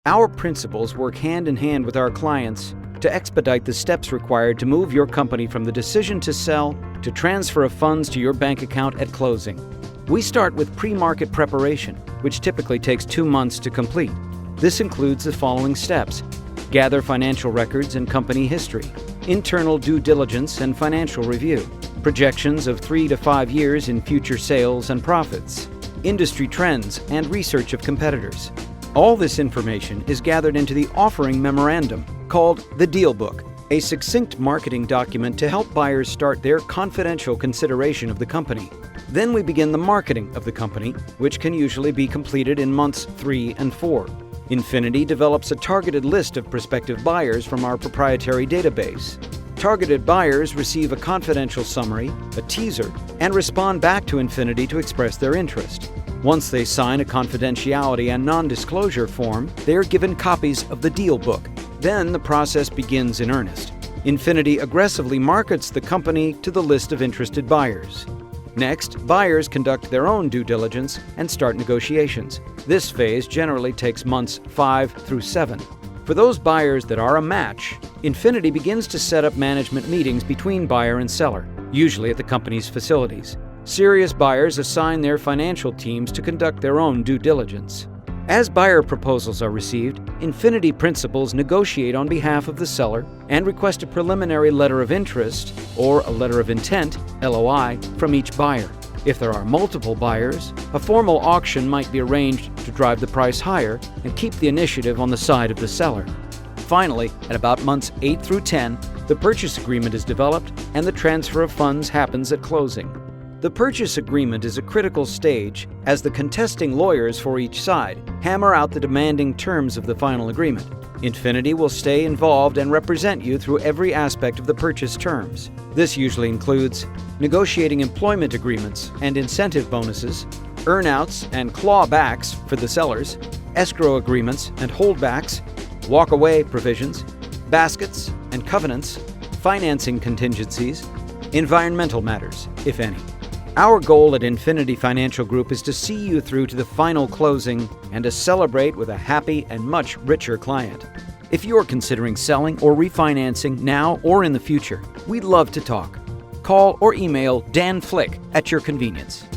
Our principals work hand in hand with our clients to expedite the steps required to move your company from the decision to sell to transfer of funds to your bank account at closing. We start with pre-market preparation, which typically takes 2 months to complete. This includes the following steps: gather financial records and company history, internal due diligence and financial review, projections of 3 to 5 years in future sales and profits, industry trends and research of competitors. All this information is gathered into the offering memorandum, called the Deal Book, a succinct marketing document to help buyers start their confidential consideration of the company. Then we begin the marketing of the company, which can usually be completed in months 3 and 4. Infinity develops a targeted list of prospective buyers from our proprietary database. Targeted buyers receive a confidential summary, a teaser, and respond back to Infinity to express their interest. Once they sign a confidentiality and non-disclosure form, they are given copies of the Deal Book. Then the process begins in earnest. Infinity aggressively markets the company to the list of interested buyers. Next, buyers conduct their own due diligence and start negotiations. This phase generally takes months 5 through 7. For those buyers that are a match, Infinity begins to set up management meetings between buyer and seller, usually at the company's facilities. Serious buyers assign their financial teams to conduct their own due diligence. As buyer proposals are received, Infinity principals negotiate on behalf of the seller and request a preliminary letter of interest or a letter of intent, LOI, from each buyer. If there are multiple buyers, a formal auction might be arranged to drive the price higher and keep the initiative on the side of the seller. Finally, at about months 8 through 10, the purchase agreement is developed and the transfer of funds happens at closing. The purchase agreement is a critical stage as the contesting lawyers for each side hammer out the demanding terms of the final agreement. Infinity will stay involved and represent you through every aspect of the purchase terms. This usually includes negotiating employment agreements and incentive bonuses, earnouts and clawbacks for the sellers, escrow agreements and holdbacks, walk-away provisions, baskets and covenants, financing contingencies, environmental matters, if any. Our goal at Infinity Financial Group is to see you through to the final closing and to celebrate with a happy and much richer client. If you're considering selling or refinancing now or in the future, we'd love to talk. Call or email Dan Flick at your convenience.